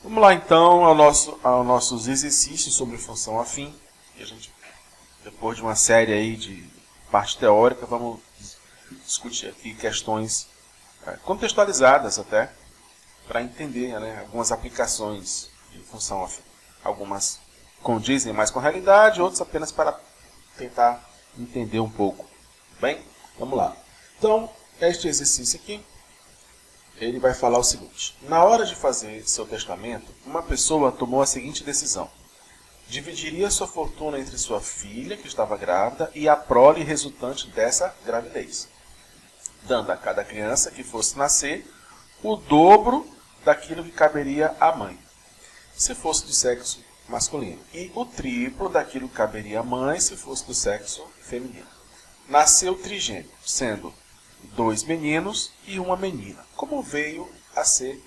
Vamos lá então aos nossos exercícios sobre função afim. E a gente, depois de uma série aí de parte teórica, vamos discutir aqui questões contextualizadas até, para entender, né, algumas aplicações de função afim. Algumas condizem mais com a realidade, outras apenas para tentar entender um pouco. Bem, vamos lá. Então, este exercício aqui, ele vai falar o seguinte. Na hora de fazer seu testamento, uma pessoa tomou a seguinte decisão. Dividiria sua fortuna entre sua filha, que estava grávida, e a prole resultante dessa gravidez, dando a cada criança que fosse nascer o dobro daquilo que caberia à mãe, se fosse do sexo masculino, e o triplo daquilo que caberia à mãe, se fosse do sexo feminino. Nasceu trigêmeo, sendo 2 meninos e uma menina. Como veio a ser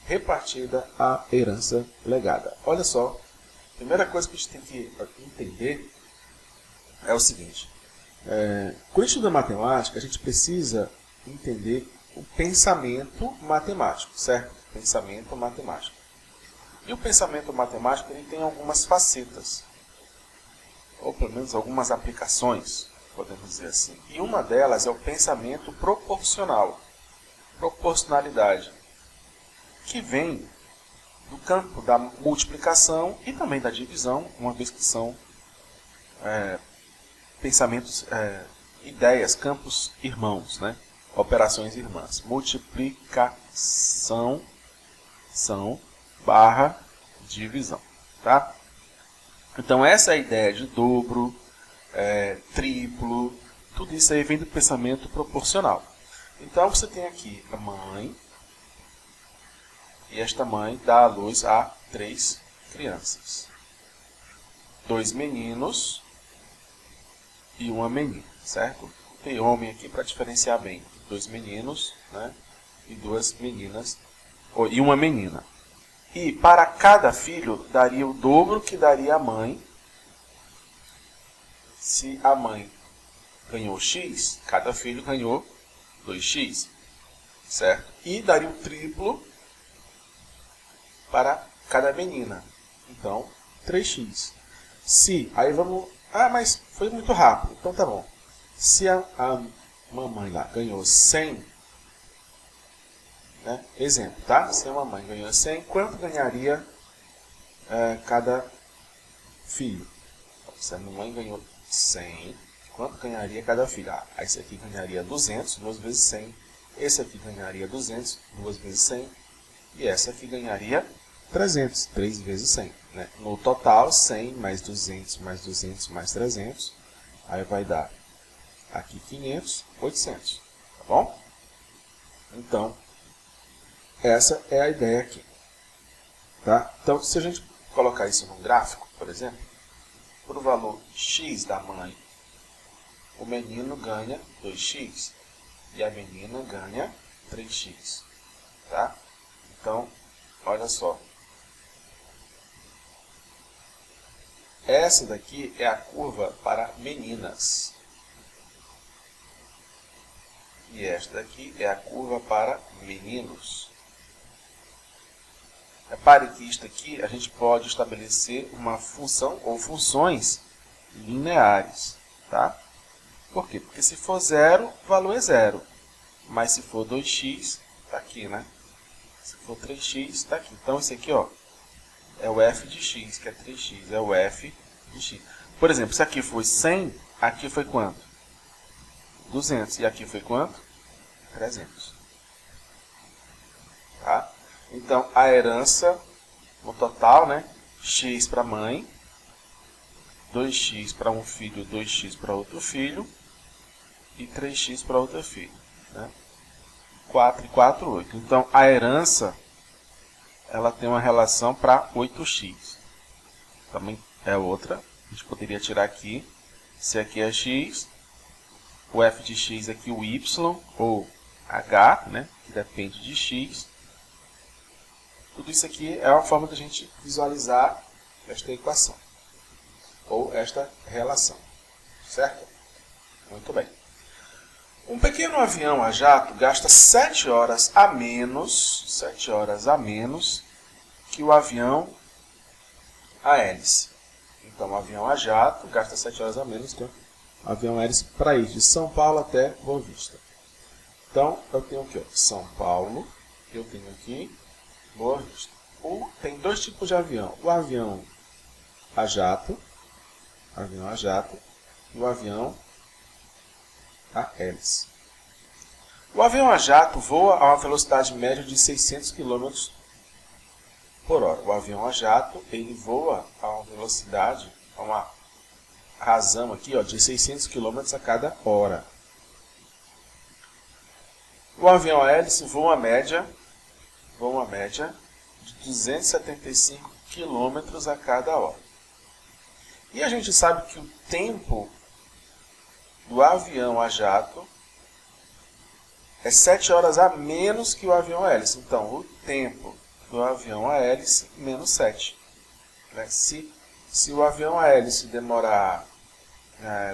repartida a herança legada? Olha só, a primeira coisa que a gente tem que entender é o seguinte. Quando a gente estuda matemática, a gente precisa entender o pensamento matemático, certo? Pensamento matemático. E o pensamento matemático ele tem algumas facetas, ou pelo menos algumas aplicações, podemos dizer assim. E uma delas é o pensamento proporcional, proporcionalidade, que vem do campo da multiplicação e também da divisão, uma vez que são pensamentos, ideias, campos irmãos, né? Operações irmãs. Multiplicação barra divisão, tá? Então essa é a ideia de dobro, triplo, tudo isso aí vem do pensamento proporcional. Então você tem aqui a mãe, e esta mãe dá à luz a 3 crianças. 2 meninos e uma menina, certo? Tem homem aqui para diferenciar bem. 2 meninos, né? E 2 meninas, e uma menina. E para cada filho daria o dobro que daria a mãe. Se a mãe ganhou X, cada filho ganhou 2x, certo? E daria o triplo para cada menina. Então, 3x. Se, aí vamos... mas foi muito rápido. Então tá bom. Se a mamãe lá ganhou 100, né? Exemplo, tá? Se a mamãe ganhou 100, quanto ganharia cada filho? Se a mamãe ganhou 100, quanto ganharia cada filho? Esse aqui ganharia 200, 2 vezes 100. Esse aqui ganharia 200, 2 vezes 100. E essa aqui ganharia 300, 3 vezes 100. Né? No total, 100 mais 200, mais 200, mais 300. Aí vai dar aqui 500, 800. Tá bom? Então, essa é a ideia aqui. Tá? Então, se a gente colocar isso num gráfico, por exemplo, por o valor x da mãe, o menino ganha 2x e a menina ganha 3x. Tá? Então, olha só. Essa daqui é a curva para meninas. E esta daqui é a curva para meninos. Repare que isto aqui a gente pode estabelecer uma função ou funções lineares. Tá? Por quê? Porque se for 0, o valor é 0. Mas se for 2x, está aqui, né? Se for 3x, está aqui. Então, esse aqui, ó, é o f de x, que é 3x. É o f de x. Por exemplo, se aqui foi 100, aqui foi quanto? 200. E aqui foi quanto? 300. Tá? Então, a herança, no total, né? X para a mãe, 2x para um filho, 2x para outro filho, e 3x para outro filho. Né? 4 e 4, 8. Então, a herança, ela tem uma relação para 8x. Também é outra. A gente poderia tirar aqui. Se aqui é x, o f de x aqui, o y, ou h, né, que depende de x. Tudo isso aqui é uma forma de a gente visualizar esta equação, ou esta relação. Certo? Muito bem. Um pequeno avião a jato gasta 7 horas a menos que o avião a hélice. Então, o avião a jato gasta 7 horas a menos que o avião a hélice para ir de São Paulo até Boa Vista. Então, eu tenho aqui, ó, São Paulo, eu tenho aqui Boa Vista. Tem dois tipos de avião. O avião a jato e o avião a hélice. O avião a jato voa a uma velocidade média de 600 km por hora. O avião a jato, ele voa a uma velocidade, a uma razão aqui, ó, de 600 km a cada hora. O avião a hélice voa uma média de 275 km a cada hora. E a gente sabe que o tempo do avião a jato é 7 horas a menos que o avião a hélice. Então, o tempo do avião a hélice menos 7. Né? Se o avião a hélice demorar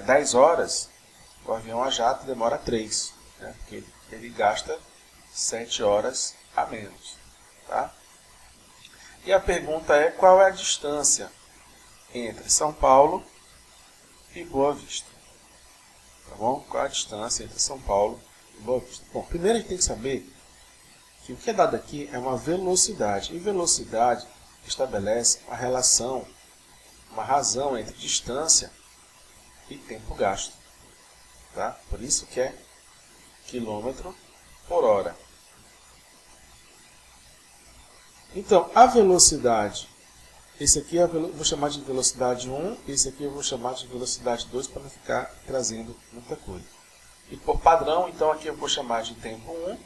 10 horas, o avião a jato demora 3. Né? Porque ele gasta 7 horas a menos. Tá? E a pergunta é, qual é a distância entre São Paulo e Boa Vista? Tá bom? Qual é a distância entre São Paulo e Boa Vista? Bom, primeiro a gente tem que saber que o que é dado aqui é uma velocidade. E velocidade estabelece uma relação, uma razão entre distância e tempo gasto. Tá? Por isso que é quilômetro por hora. Então, a velocidade, esse aqui eu vou chamar de velocidade 1, esse aqui eu vou chamar de velocidade 2 para não ficar trazendo muita coisa. E por padrão, então aqui eu vou chamar de tempo 1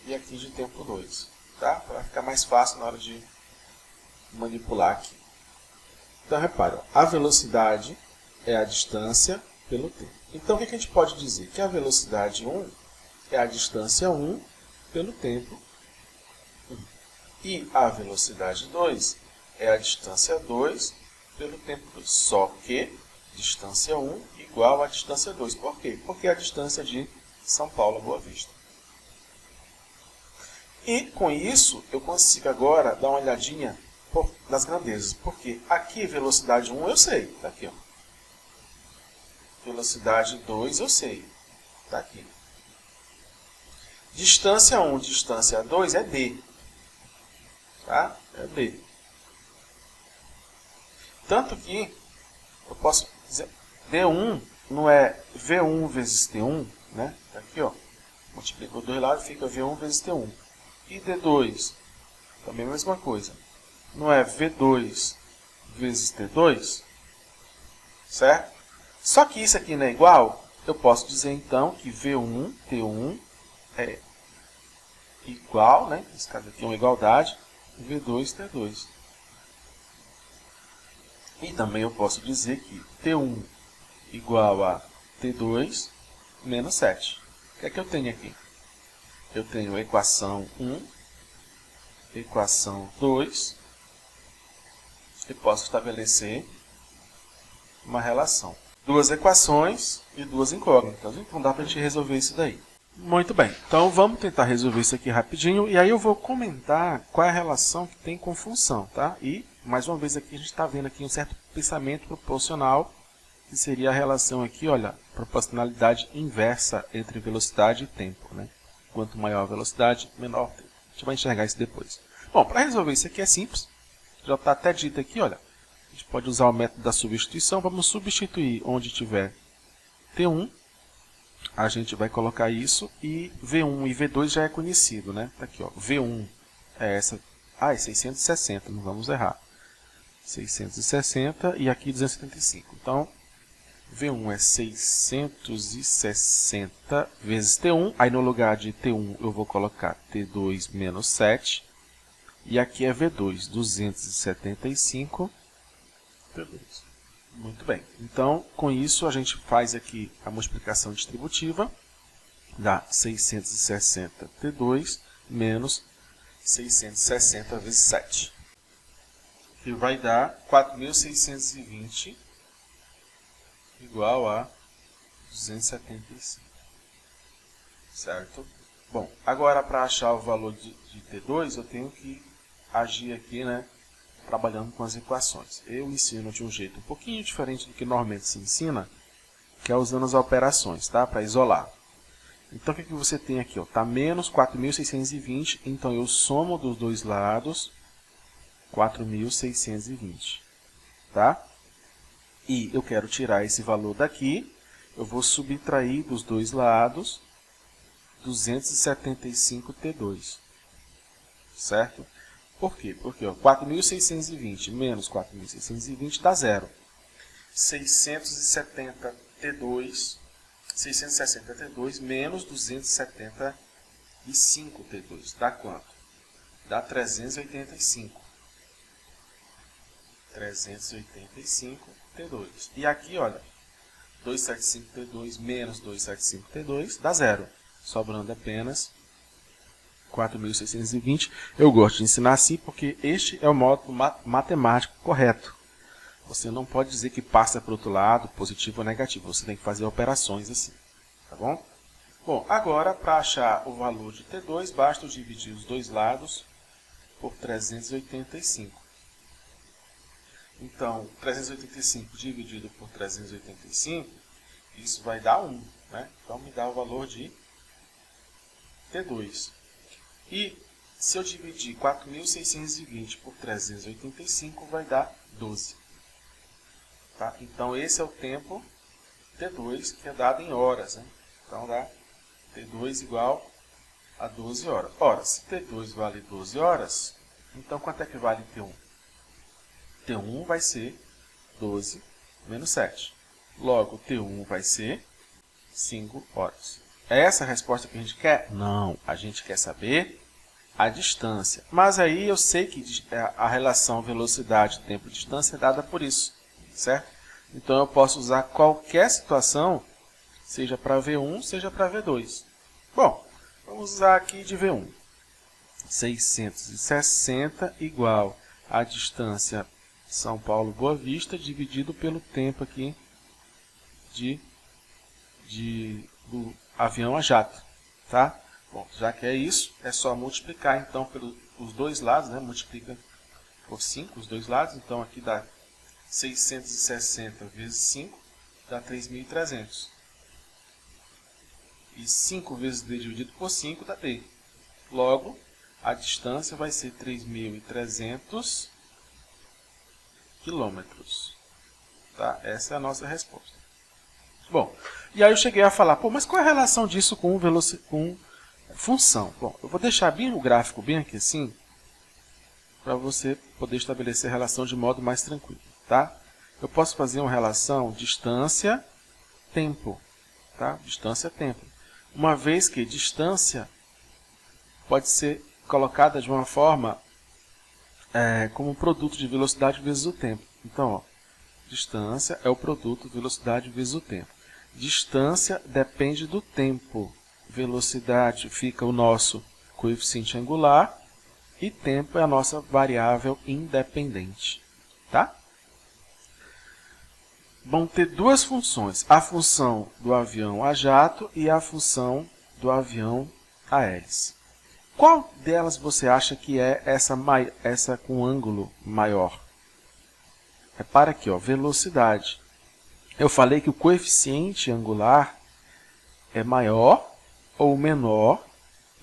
e aqui de tempo 2, tá? Para ficar mais fácil na hora de manipular aqui. Então, repare, a velocidade é a distância pelo tempo. Então, o que a gente pode dizer? Que a velocidade 1 é a distância 1 pelo tempo 1. E a velocidade 2 é a distância 2 pelo tempo 2. Só que distância 1 igual a distância 2. Por quê? Porque é a distância de São Paulo a Boa Vista. E com isso, eu consigo agora dar uma olhadinha nas grandezas. Porque aqui, velocidade 1 eu sei. Está aqui. Ó. Velocidade 2 eu sei. Está aqui. Distância 1, distância 2 é D. Tá? É D. Tanto que eu posso dizer D1 não é V1 vezes T1, né? Tá aqui, ó. Multiplica os dois lados, fica V1 vezes T1. E D2 também a mesma coisa. Não é V2 vezes T2, certo? Só que isso aqui não é igual. Eu posso dizer então que V1 T1 é igual, né? Nesse caso aqui é uma igualdade. V2 T2. E também eu posso dizer que T1 igual a T2 menos 7. O que é que eu tenho aqui? Eu tenho a equação 1, equação 2, e posso estabelecer uma relação. Duas equações e duas incógnitas. Então dá para a gente resolver isso daí. Muito bem, então vamos tentar resolver isso aqui rapidinho e aí eu vou comentar qual é a relação que tem com função, tá? E, mais uma vez aqui, a gente está vendo aqui um certo pensamento proporcional, que seria a relação aqui, olha, proporcionalidade inversa entre velocidade e tempo, né? Quanto maior a velocidade, menor o tempo. A gente vai enxergar isso depois. Bom, para resolver isso aqui é simples, já está até dito aqui, olha, a gente pode usar o método da substituição, vamos substituir onde tiver T1, a gente vai colocar isso e V1 e V2 já é conhecido, né? Tá aqui, ó. V1 é essa. Ah, é 660, não vamos errar. 660 e aqui 275. Então, V1 é 660 vezes T1. Aí no lugar de T1 eu vou colocar T2 menos 7. E aqui é V2, 275 T2. Muito bem. Então, com isso, a gente faz aqui a multiplicação distributiva. Dá 660 T2 menos 660 vezes 7. Que vai dar 4.620 igual a 275. Certo? Bom, agora para achar o valor de T2, eu tenho que agir aqui, né, trabalhando com as equações. Eu ensino de um jeito um pouquinho diferente do que normalmente se ensina, que é usando as operações, tá? Para isolar. Então, o que você tem aqui? Está menos 4.620, então eu somo dos dois lados 4.620, tá? E eu quero tirar esse valor daqui, eu vou subtrair dos dois lados 275T2, certo? Por quê? Porque 4.620 menos 4.620 dá zero. 660T2 menos 275T2 dá quanto? Dá 385. 385T2. E aqui, olha, 275T2 menos 275T2 dá zero, sobrando apenas 4.620. Eu gosto de ensinar assim porque este é o modo matemático correto. Você não pode dizer que passa para o outro lado, positivo ou negativo. Você tem que fazer operações assim, tá bom? Bom, agora para achar o valor de T2, basta eu dividir os dois lados por 385. Então, 385 dividido por 385, isso vai dar 1, né? Então, me dá o valor de T2. E se eu dividir 4.620 por 385, vai dar 12. Tá? Então, esse é o tempo T2, que é dado em horas, né? Então, dá T2 igual a 12 horas. Ora, se T2 vale 12 horas, então quanto é que vale T1? T1 vai ser 12 menos 7. Logo, T1 vai ser 5 horas. É essa a resposta que a gente quer? Não, a gente quer saber a distância. Mas aí eu sei que a relação velocidade-tempo-distância é dada por isso, certo? Então eu posso usar qualquer situação, seja para V1, seja para V2. Bom, vamos usar aqui de V1. 660 igual a distância São Paulo-Boa Vista dividido pelo tempo aqui do avião a jato, tá? Bom, já que é isso, é só multiplicar então pelos dois lados, né? Multiplica por 5 os dois lados, então aqui dá 660 vezes 5 dá 3.300. E 5 vezes D dividido por 5 dá D. Logo, a distância vai ser 3.300 quilômetros. Tá? Essa é a nossa resposta. Bom, e aí eu cheguei a falar, pô, mas qual é a relação disso com função? Bom, eu vou deixar bem o gráfico bem aqui assim, para você poder estabelecer a relação de modo mais tranquilo. Tá? Eu posso fazer uma relação distância-tempo. Tá? Distância-tempo. Uma vez que distância pode ser colocada de uma forma como produto de velocidade vezes o tempo. Então, ó, distância é o produto velocidade vezes o tempo. Distância depende do tempo. Velocidade fica o nosso coeficiente angular e tempo é a nossa variável independente. Tá? Vão ter duas funções, a função do avião a jato e a função do avião a hélice. Qual delas você acha que é essa com ângulo maior? Repara aqui, ó, velocidade. Eu falei que o coeficiente angular é maior ou menor,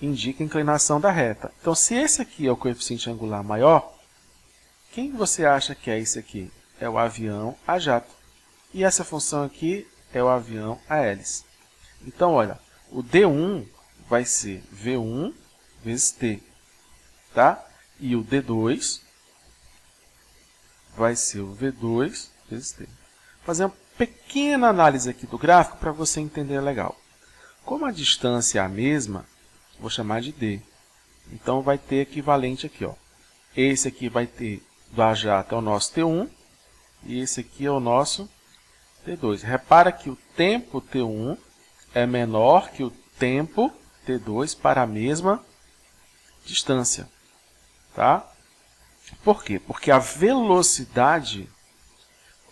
indica a inclinação da reta. Então, se esse aqui é o coeficiente angular maior, quem você acha que é esse aqui? É o avião a jato. E essa função aqui é o avião a hélice. Então, olha, o D1 vai ser V1 vezes T. Tá? E o D2 vai ser o V2 vezes T. Vou fazer uma pequena análise aqui do gráfico para você entender legal. Como a distância é a mesma, vou chamar de D. Então, vai ter equivalente aqui. Ó. Esse aqui vai ter do A jato é o nosso T1 e esse aqui é o nosso T2. Repara que o tempo T1 é menor que o tempo T2 para a mesma distância. Tá? Por quê? Porque a velocidade,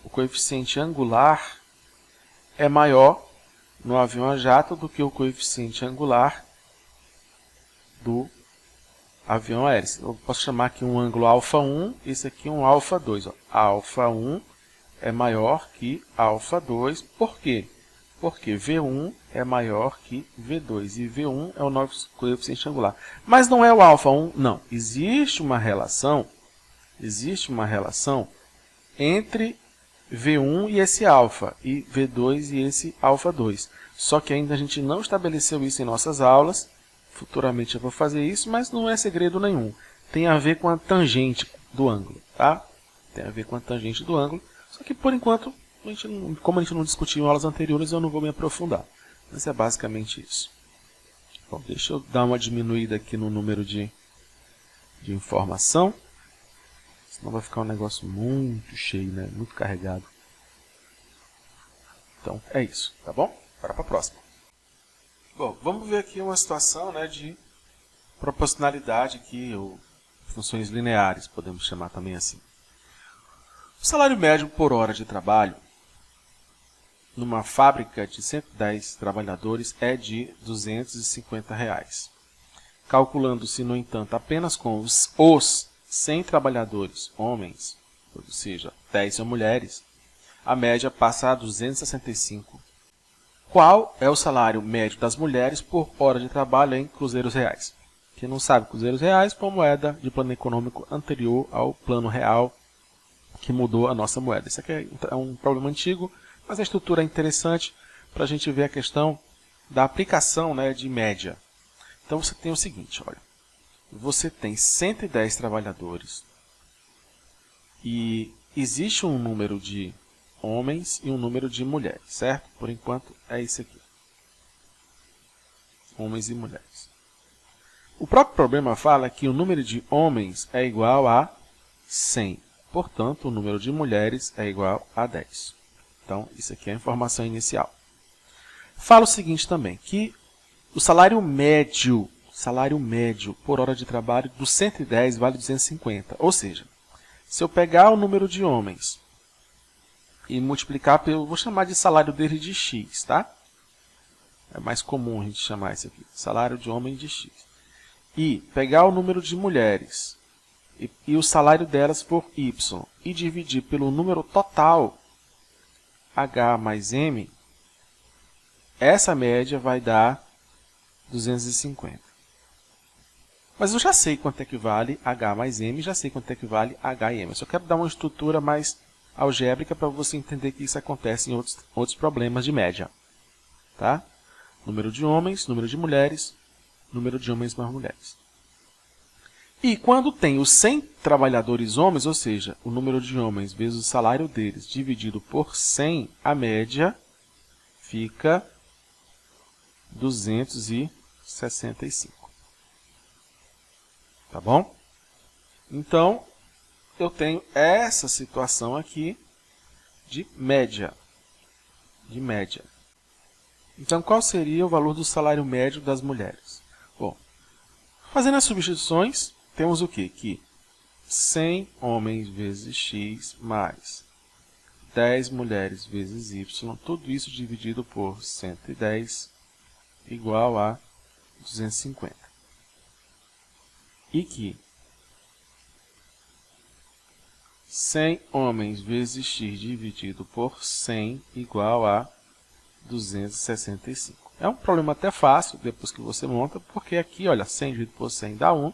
o coeficiente angular, é maior no avião a jato do que o coeficiente angular do avião a hélice. Eu posso chamar aqui um ângulo α1, esse aqui um α2. α1 é maior que α2. Por quê? Porque V1 é maior que V2 e V1 é o nosso coeficiente angular. Mas não é o α1, não. Existe uma relação entre V1 e esse alfa, e V2 e esse α2. Só que ainda a gente não estabeleceu isso em nossas aulas. Futuramente eu vou fazer isso, mas não é segredo nenhum. Tem a ver com a tangente do ângulo, tá? Tem a ver com a tangente do ângulo. Só que por enquanto, como a gente não discutiu em aulas anteriores, eu não vou me aprofundar. Mas é basicamente isso. Bom, deixa eu dar uma diminuída aqui no número de informação. Senão vai ficar um negócio muito cheio, né? Muito carregado. Então, é isso, tá bom? Bora para a próxima. Bom, vamos ver aqui uma situação, né, de proporcionalidade aqui, ou funções lineares, podemos chamar também assim. O salário médio por hora de trabalho numa fábrica de 110 trabalhadores é de R$ 250. Calculando-se, no entanto, apenas com os 100 trabalhadores homens, ou seja, 10 são mulheres, a média passa a 265. Qual é o salário médio das mulheres por hora de trabalho em cruzeiros reais? Quem não sabe, cruzeiros reais foi a moeda de plano econômico anterior ao plano real que mudou a nossa moeda. Isso aqui é um problema antigo, mas a estrutura é interessante para a gente ver a questão da aplicação, né, de média. Então você tem o seguinte, olha, você tem 110 trabalhadores e existe um número de homens e um número de mulheres, certo? Por enquanto é isso aqui. Homens e mulheres. O próprio problema fala que o número de homens é igual a 100. Portanto, o número de mulheres é igual a 10. Então, isso aqui é a informação inicial. Fala o seguinte também, que o salário médio por hora de trabalho do 110 vale 250. Ou seja, se eu pegar o número de homens e multiplicar pelo, vou chamar de salário dele de X, tá? É mais comum a gente chamar isso aqui, salário de homem de X. E pegar o número de mulheres e o salário delas por Y e dividir pelo número total H mais M, essa média vai dar 250. Mas eu já sei quanto é que vale H mais M, já sei quanto é que vale H e M. Eu só quero dar uma estrutura mais algébrica para você entender que isso acontece em outros problemas de média. Tá? Número de homens, número de mulheres, número de homens mais mulheres. E quando tem os 100 trabalhadores homens, ou seja, o número de homens vezes o salário deles dividido por 100, a média fica 265. Tá bom? Então, eu tenho essa situação aqui de média. Então, qual seria o valor do salário médio das mulheres? Bom, fazendo as substituições, temos o quê? Que 100 homens vezes X mais 10 mulheres vezes Y, tudo isso dividido por 110 igual a 250. E que 100 homens vezes X dividido por 100 igual a 265. É um problema até fácil, depois que você monta, porque aqui, olha, 100 dividido por 100 dá 1,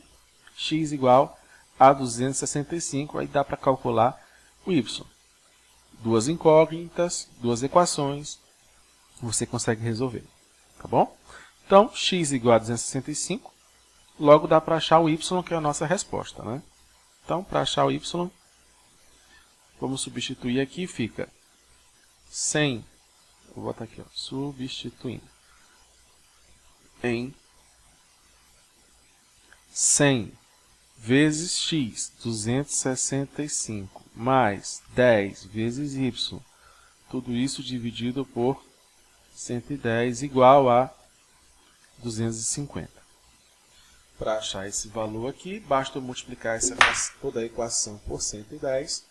X igual a 265, aí dá para calcular o Y. Duas incógnitas, duas equações, você consegue resolver, tá bom? Então, X igual a 265, logo dá para achar o Y, que é a nossa resposta, né? Então, para achar o Y, vamos substituir aqui, fica 100, vou botar aqui, ó, substituindo, em 100 vezes X, 265, mais 10 vezes Y, tudo isso dividido por 110 igual a 250. Para achar esse valor aqui, basta eu multiplicar toda a equação por 110.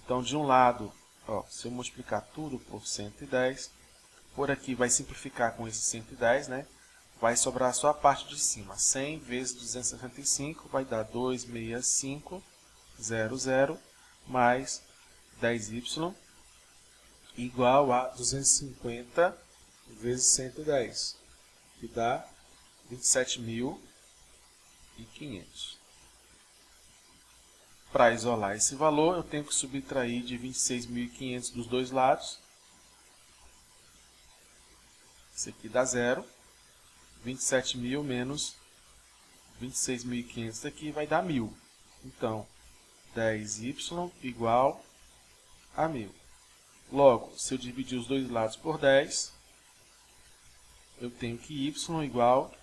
Então, de um lado, ó, se eu multiplicar tudo por 110, por aqui vai simplificar com esse 110, né? vai sobrar só a parte de cima. 100 vezes 265 vai dar 265,00 mais 10y igual a 250 vezes 110, que dá 27.500. Para isolar esse valor, eu tenho que subtrair de 26.500 dos dois lados. Isso aqui dá 0. 27.000 menos 26.500 aqui vai dar 1.000. Então, 10y igual a 1.000. Logo, se eu dividir os dois lados por 10, eu tenho que y igual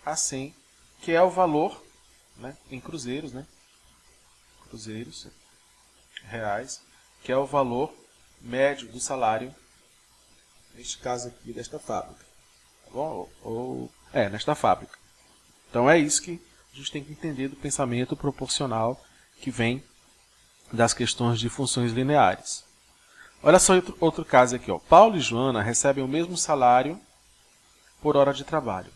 a 100, que é o valor, né, em cruzeiros, né? Cruzeiros, reais, que é o valor médio do salário, neste caso aqui, desta fábrica. Tá bom? Nesta fábrica. Então é isso que a gente tem que entender do pensamento proporcional que vem das questões de funções lineares. Olha só outro caso aqui. Ó. Paulo e Joana recebem o mesmo salário por hora de trabalho.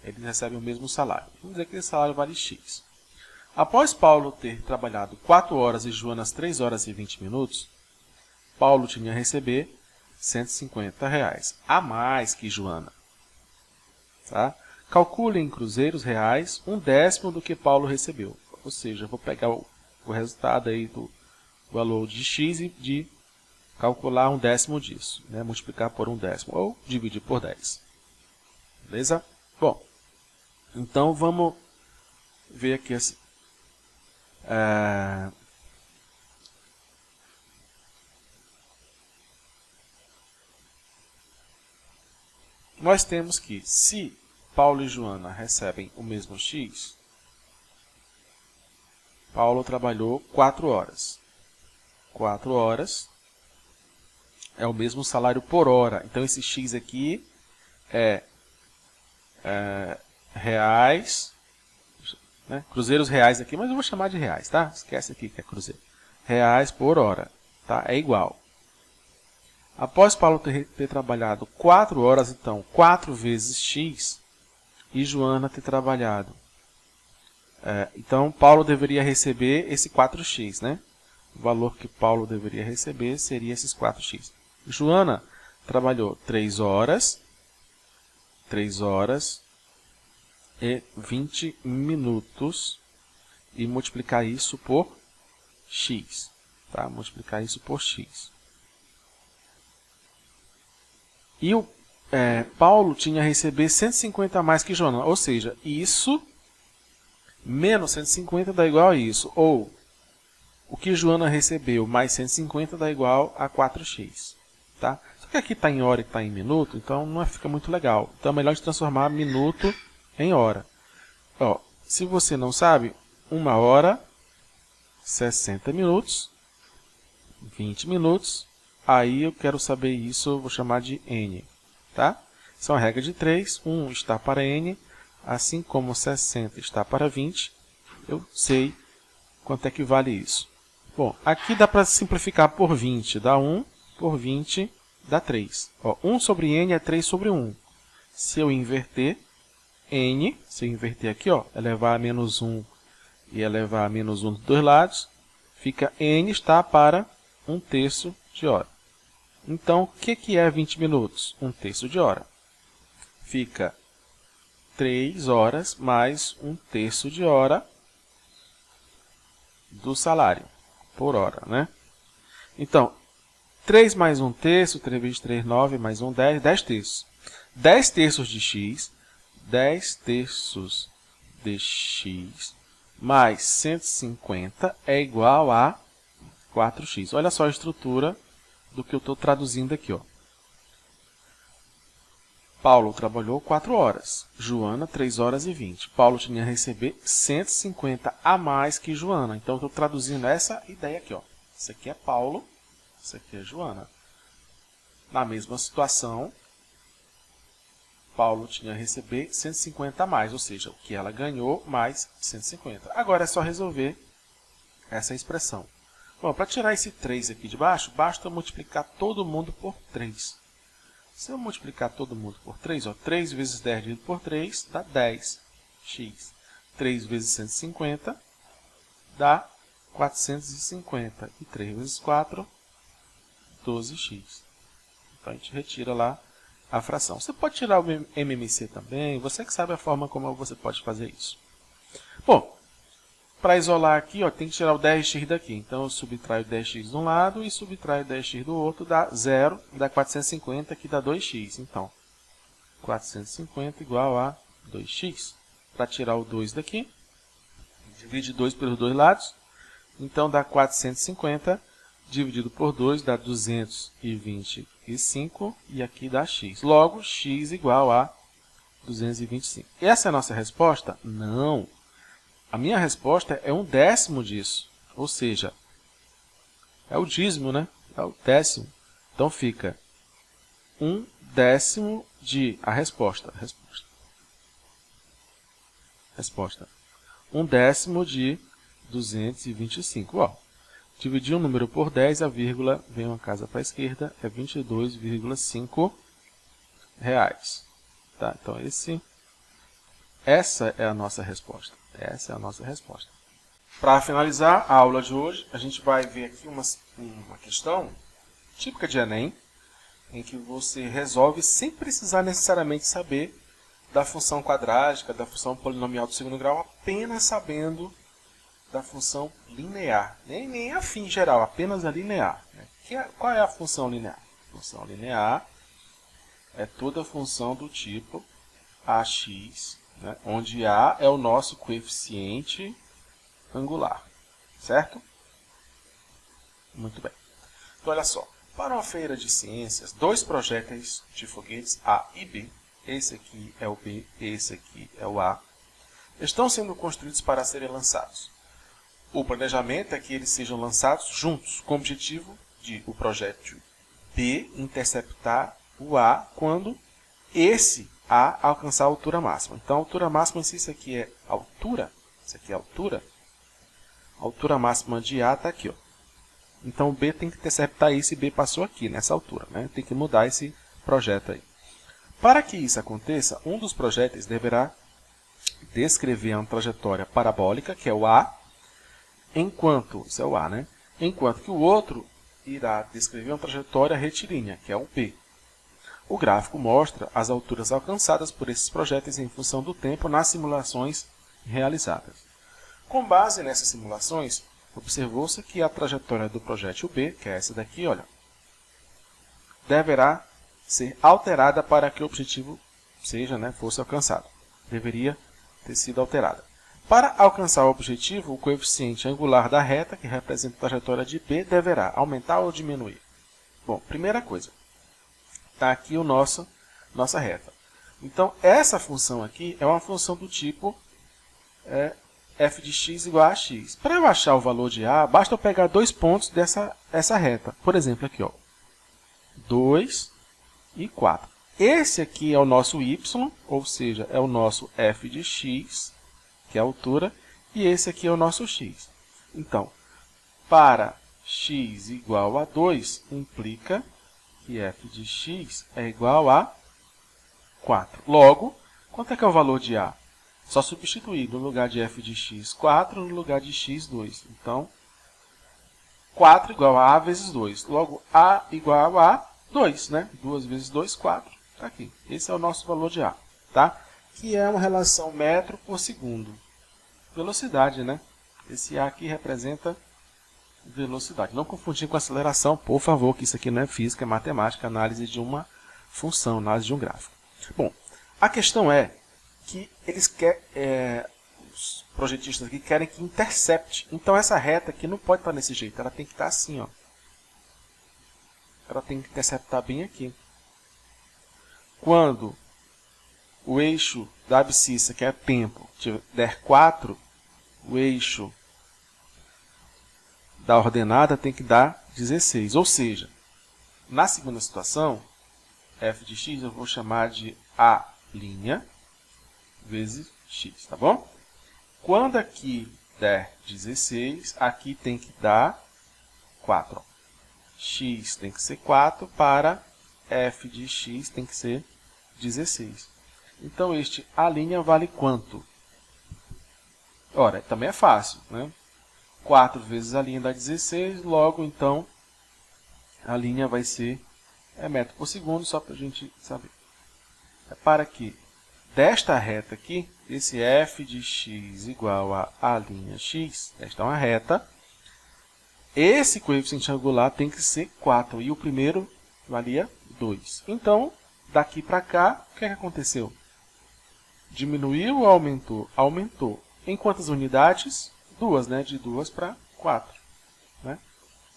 Eles recebem o mesmo salário. Vamos dizer que esse salário vale X. Após Paulo ter trabalhado 4 horas e Joana 3 horas e 20 minutos, Paulo tinha a receber R$150 a mais que Joana. Tá? Calcule em cruzeiros reais 1/10 do que Paulo recebeu. Ou seja, eu vou pegar o resultado aí do valor de X e calcular 1/10 disso. Né? Multiplicar por 1/10 ou dividir por 10. Beleza? Bom, então vamos ver aqui esse. Nós temos que, se Paulo e Joana recebem o mesmo X, Paulo trabalhou 4 horas. 4 horas é o mesmo salário por hora. Então, esse X aqui é reais, né? Cruzeiros reais aqui, mas eu vou chamar de reais, tá? Esquece aqui que é cruzeiro. Reais por hora, tá? É igual. Após Paulo ter trabalhado 4 horas, então, 4 vezes X, e Joana ter trabalhado. Então, Paulo deveria receber esse 4x, né? O valor que Paulo deveria receber seria esses 4x. Joana trabalhou 3 horas e 20 minutos e multiplicar isso por x. Tá? Multiplicar isso por x. E Paulo tinha a receber 150 a mais que Joana. Ou seja, isso menos 150 dá igual a isso. Ou o que Joana recebeu mais 150 dá igual a 4x. Tá? Só que aqui está em hora e está em minuto, então não fica muito legal. Então é melhor de transformar minuto em hora. Ó, se você não sabe, 1 hora, 60 minutos, 20 minutos. Aí eu quero saber isso, eu vou chamar de n. Tá? Isso é uma regra de 3. 1 está para n, assim como 60 está para 20. Eu sei quanto é que vale isso. Bom, aqui dá para simplificar por 20. Dá 1 por 20 dá 3. Ó, 1 sobre n é 3 sobre 1. Se eu inverter, n, se eu inverter aqui, ó, elevar a menos 1 e elevar a menos 1 dos dois lados, fica n está para 1/3 de hora. Então, o que é 20 minutos? 1/3 de hora. Fica 3 horas mais 1/3 de hora do salário por hora, né? Então, 3 mais 1/3, 3 vezes 3, 9, mais 1, 10, 10 terços. 10 terços de x, 10 terços de x mais 150 é igual a 4x. Olha só a estrutura do que eu estou traduzindo aqui. Ó. Paulo trabalhou 4 horas, Joana 3 horas e 20. Paulo tinha a receber 150 a mais que Joana. Então, eu estou traduzindo essa ideia aqui. Ó. Isso aqui é Paulo, isso aqui é Joana. Na mesma situação, Paulo tinha a receber 150 a mais, ou seja, o que ela ganhou mais 150. Agora é só resolver essa expressão. Bom, para tirar esse 3 aqui de baixo, basta multiplicar todo mundo por 3. Se eu multiplicar todo mundo por 3, ó, 3 vezes 10 dividido por 3 dá 10x. 3 vezes 150 dá 450. E 3 vezes 4, 12x. Então, a gente retira lá a fração. Você pode tirar o MMC também, você que sabe a forma como você pode fazer isso. Bom, para isolar aqui, ó, tem que tirar o 10x daqui. Então, eu subtraio 10x de um lado e subtraio 10x do outro, dá 0, dá 450, que dá 2x. Então, 450 igual a 2x. Para tirar o 2 daqui, divide 2 pelos dois lados. Então, dá 450, dividido por 2, dá 225, e aqui dá x. Logo, x igual a 225. Essa é a nossa resposta? Não. A minha resposta é 1/10 disso. Ou seja, é o dízimo, né? É o décimo. Então, fica 1/10 de... A resposta. 1/10 de 225. Ó, dividir um número por 10, a vírgula vem uma casa para a esquerda, é 22,5 reais. Tá? Então, essa é a nossa resposta. Essa é a nossa resposta. Para finalizar a aula de hoje, a gente vai ver aqui uma questão típica de Enem, em que você resolve sem precisar necessariamente saber da função quadrática, da função polinomial do segundo grau, apenas sabendo da função linear. Nem afim em geral, apenas a linear. Qual é a função linear? A função linear é toda função do tipo ax, né, onde a é o nosso coeficiente angular. Certo? Muito bem. Então, olha só. Para uma feira de ciências, 2 projéteis de foguetes A e B, esse aqui é o B, esse aqui é o A, estão sendo construídos para serem lançados. O planejamento é que eles sejam lançados juntos, com o objetivo de o projétil B interceptar o A quando esse A alcançar a altura máxima. Então, a altura máxima, se isso aqui é altura, isso aqui é altura, a altura máxima de A está aqui, ó. Então, o B tem que interceptar isso e B passou aqui, nessa altura, né? Tem que mudar esse projeto aí. Para que isso aconteça, um dos projéteis deverá descrever uma trajetória parabólica, que é o A, enquanto, isso é o A, né? Enquanto que o outro irá descrever uma trajetória retilínea, que é o B. O gráfico mostra as alturas alcançadas por esses projéteis em função do tempo nas simulações realizadas. Com base nessas simulações, observou-se que a trajetória do projétil B, que é essa daqui, olha, deverá ser alterada para que o objetivo fosse alcançado. Deveria ter sido alterada. Para alcançar o objetivo, o coeficiente angular da reta, que representa a trajetória de B, deverá aumentar ou diminuir. Bom, primeira coisa, está aqui nossa reta. Então, essa função aqui é uma função do tipo f de x igual a x. Para eu achar o valor de A, basta eu pegar 2 pontos dessa reta. Por exemplo, aqui, ó, 2 e 4. Esse aqui é o nosso y, ou seja, é o nosso f de x, que é a altura, e esse aqui é o nosso x. Então, para x igual a 2, implica que f de x é igual a 4. Logo, quanto é que é o valor de A? Só substituir no lugar de f de x 4 no lugar de x 2. Então, 4 igual a vezes 2. Logo, A igual a 2, né? 2 vezes 2, 4. Está aqui. Esse é o nosso valor de A, tá? Que é uma relação metro por segundo. Velocidade, né? Esse A aqui representa velocidade. Não confundir com aceleração, por favor, que isso aqui não é física, é matemática, análise de uma função, análise de um gráfico. Bom, a questão é que eles querem, os projetistas aqui querem que intercepte. Então, essa reta aqui não pode estar desse jeito, ela tem que estar assim, ó. Ela tem que interceptar bem aqui. Quando o eixo da abscissa, que é tempo, der 4, o eixo da ordenada tem que dar 16. Ou seja, na segunda situação, f de x eu vou chamar de A' vezes x, tá bom? Quando aqui der 16, aqui tem que dar 4. Ó. X tem que ser 4 para f de x tem que ser 16. Então, este a' vale quanto? Ora, também é fácil, né? 4 vezes a' dá 16, logo, então, a linha vai ser metro por segundo, só para a gente saber. Repara que desta reta aqui, esse f de x igual a linha x, esta é uma reta, esse coeficiente angular tem que ser 4, e o primeiro valia 2. Então, daqui para cá, o que aconteceu? Diminuiu ou aumentou? Aumentou. Em quantas unidades? 2, né? De 2 para 4. Né?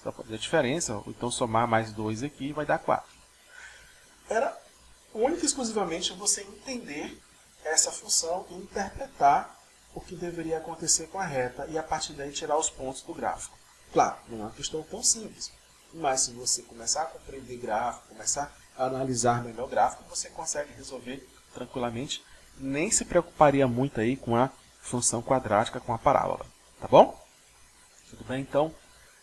Só para fazer a diferença, ou então somar mais 2 aqui vai dar 4. Era única e exclusivamente você entender essa função e interpretar o que deveria acontecer com a reta e a partir daí tirar os pontos do gráfico. Claro, não é uma questão tão simples, mas se você começar a compreender gráfico, começar a analisar melhor o gráfico, você consegue resolver tranquilamente, nem se preocuparia muito aí com a função quadrática, com a parábola, tá bom? Tudo bem? Então,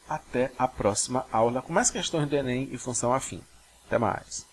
até a próxima aula com mais questões do Enem e função afim. Até mais!